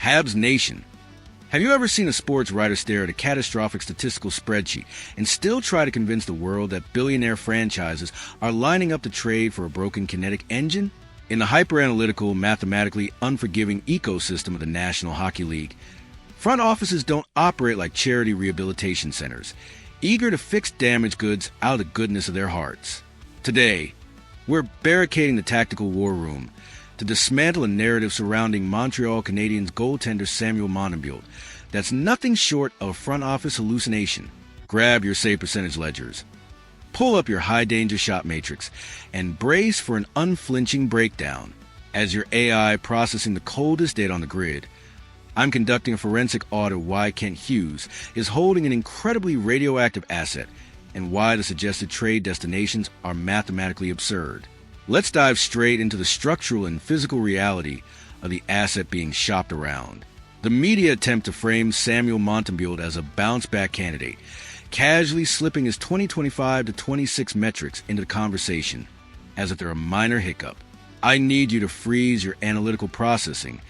Habs Nation. Have you ever seen a sports writer stare at a catastrophic statistical spreadsheet and still try to convince the world that billionaire franchises are lining up to trade for a broken kinetic engine? In the hyper-analytical, mathematically unforgiving ecosystem of the National Hockey League, front offices don't operate like charity rehabilitation centers, eager to fix damaged goods out of the goodness of their hearts. Today, we're barricading the tactical war room to dismantle a narrative surrounding Montreal Canadiens goaltender Samuel Montembeault's that's nothing short of a front office hallucination. Grab your save percentage ledgers, pull up your high-danger shot matrix, and brace for an unflinching breakdown. As your AI processing the coldest data on the grid, I'm conducting a forensic audit of why Kent Hughes is holding an incredibly radioactive asset and why the suggested trade destinations are mathematically absurd. Let's dive straight into the structural and physical reality of the asset being shopped around. The media attempt to frame Samuel Montembeault's as a bounce-back candidate, casually slipping his 2025 to 26 metrics into the conversation as if they're a minor hiccup. I need you to freeze your analytical processing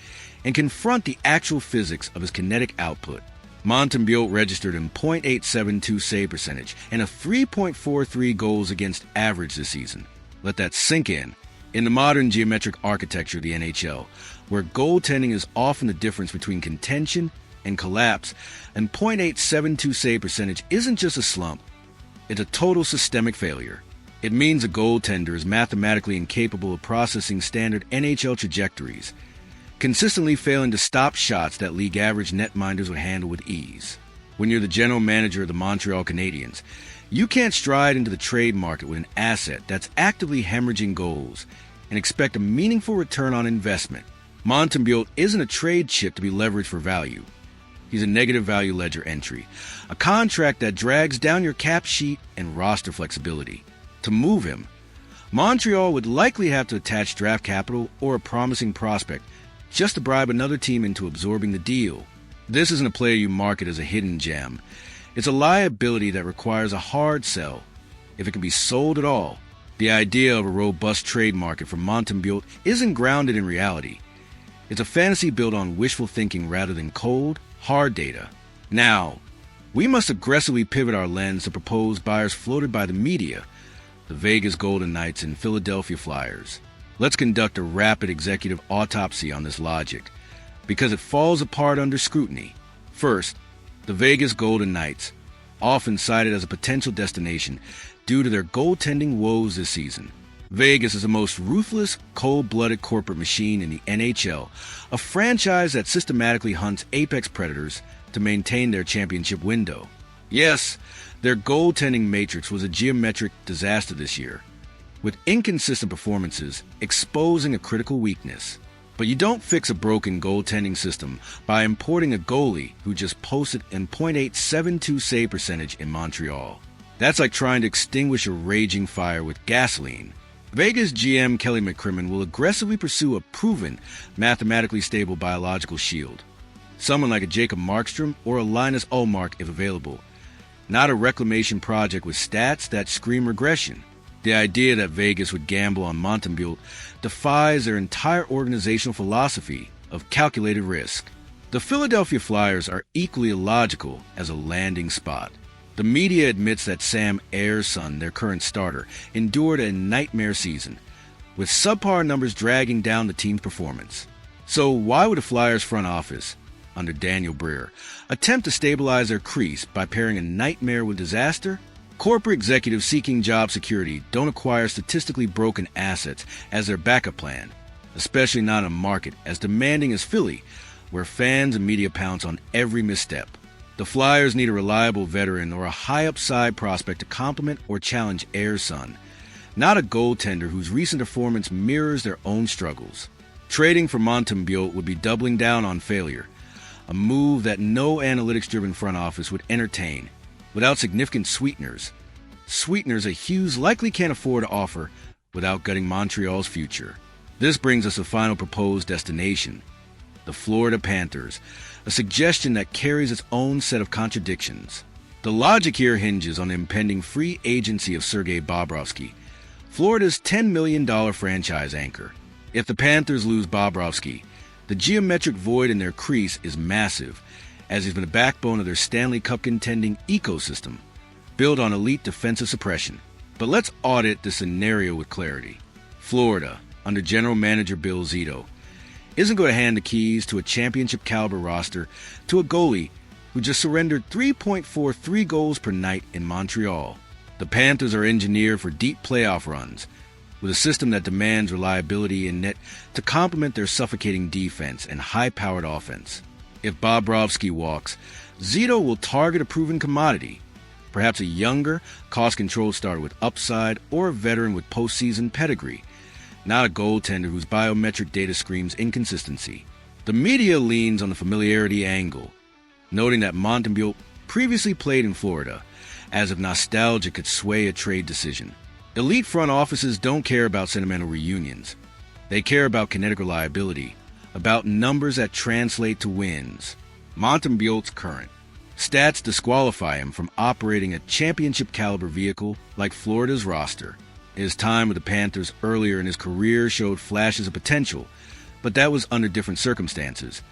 and confront the actual physics of his kinetic output. Montembeault's registered in .872 save percentage and a 3.43 goals against average this season. Let that sink in. In the modern geometric architecture of the NHL, where goaltending is often the difference between contention and collapse, and .872 save percentage isn't just a slump, it's a total systemic failure. It means a goaltender is mathematically incapable of processing standard NHL trajectories, consistently failing to stop shots that league average netminders would handle with ease. When you're the general manager of the Montreal Canadiens, you can't stride into the trade market with an asset that's actively hemorrhaging goals and expect a meaningful return on investment. Montembeault's isn't a trade chip to be leveraged for value. He's a negative value ledger entry, a contract that drags down your cap sheet and roster flexibility. To move him, Montreal would likely have to attach draft capital or a promising prospect just to bribe another team into absorbing the deal. This isn't a player you market as a hidden gem. It's a liability that requires a hard sell, if it can be sold at all. The idea of a robust trade market for Montembeault's isn't grounded in reality. It's a fantasy built on wishful thinking rather than cold, hard data. Now, we must aggressively pivot our lens to proposed buyers floated by the media, the Vegas Golden Knights and Philadelphia Flyers. Let's conduct a rapid executive autopsy on this logic, because it falls apart under scrutiny. First, the Vegas Golden Knights, often cited as a potential destination due to their goaltending woes this season. Vegas is the most ruthless, cold-blooded corporate machine in the NHL, a franchise that systematically hunts apex predators to maintain their championship window. Yes, their goaltending matrix was a geometric disaster this year, with inconsistent performances exposing a critical weakness. But you don't fix a broken goaltending system by importing a goalie who just posted in .872 save percentage in Montreal. That's like trying to extinguish a raging fire with gasoline. Vegas GM Kelly McCrimmon will aggressively pursue a proven, mathematically stable biological shield. Someone like a Jacob Markstrom or a Linus Ullmark if available. Not a reclamation project with stats that scream regression. The idea that Vegas would gamble on Montembeault's defies their entire organizational philosophy of calculated risk. The Philadelphia Flyers are equally illogical as a landing spot. The media admits that Sam Ayer's son, their current starter, endured a nightmare season, with subpar numbers dragging down the team's performance. So why would the Flyers front office, under Daniel Briere, attempt to stabilize their crease by pairing a nightmare with disaster? Corporate executives seeking job security don't acquire statistically broken assets as their backup plan, especially not in a market as demanding as Philly, where fans and media pounce on every misstep. The Flyers need a reliable veteran or a high-upside prospect to complement or challenge Ayer's son, not a goaltender whose recent performance mirrors their own struggles. Trading for Montembeault's would be doubling down on failure, a move that no analytics-driven front office would entertain, without significant sweeteners that Hughes likely can't afford to offer without gutting Montreal's future. This brings us to the final proposed destination, the Florida Panthers, a suggestion that carries its own set of contradictions. The logic here hinges on the impending free agency of Sergei Bobrovsky, Florida's $10 million franchise anchor. If the Panthers lose Bobrovsky, The geometric void in their crease is massive, as he's been the backbone of their Stanley Cup contending ecosystem, built on elite defensive suppression. But let's audit the scenario with clarity. Florida, under general manager Bill Zito, isn't going to hand the keys to a championship-caliber roster to a goalie who just surrendered 3.43 goals per night in Montreal. The Panthers are engineered for deep playoff runs, with a system that demands reliability in net to complement their suffocating defense and high-powered offense. If Bobrovsky walks, Zito will target a proven commodity, perhaps a younger, cost-controlled starter with upside or a veteran with postseason pedigree, not a goaltender whose biometric data screams inconsistency. The media leans on the familiarity angle, noting that Montembeault's previously played in Florida, as if nostalgia could sway a trade decision. Elite front offices don't care about sentimental reunions. They care about kinetic reliability, about numbers that translate to wins. Montembeault's current stats disqualify him from operating a championship-caliber vehicle like Florida's roster. His time with the Panthers earlier in his career showed flashes of potential, but that was under different circumstances,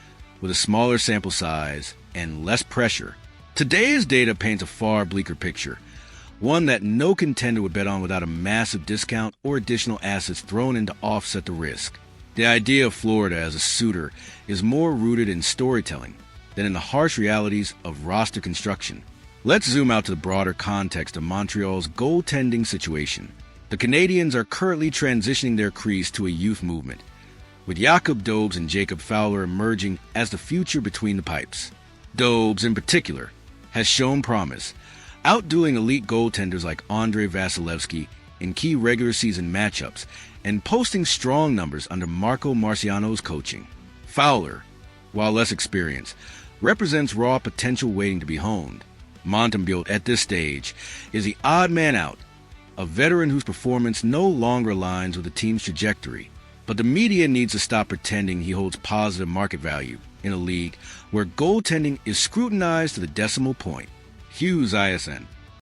with a smaller sample size and less pressure. Today's data paints a far bleaker picture, one that no contender would bet on without a massive discount or additional assets thrown in to offset the risk. The idea of Florida as a suitor is more rooted in storytelling than in the harsh realities of roster construction. Let's zoom out to the broader context of Montreal's goaltending situation. The Canadiens are currently transitioning their crease to a youth movement, with Jakob Dobes and Jacob Fowler emerging as the future between the pipes. Dobes, in particular, has shown promise, outdoing elite goaltenders like Andrei Vasilevsky in key regular season matchups and posting strong numbers under Marco Marciano's coaching. Fowler, while less experienced, represents raw potential waiting to be honed. Montembeault's, at this stage, is the odd man out, a veteran whose performance no longer aligns with the team's trajectory. But the media needs to stop pretending he holds positive market value in a league where goaltending is scrutinized to the decimal point. Hughes ISN.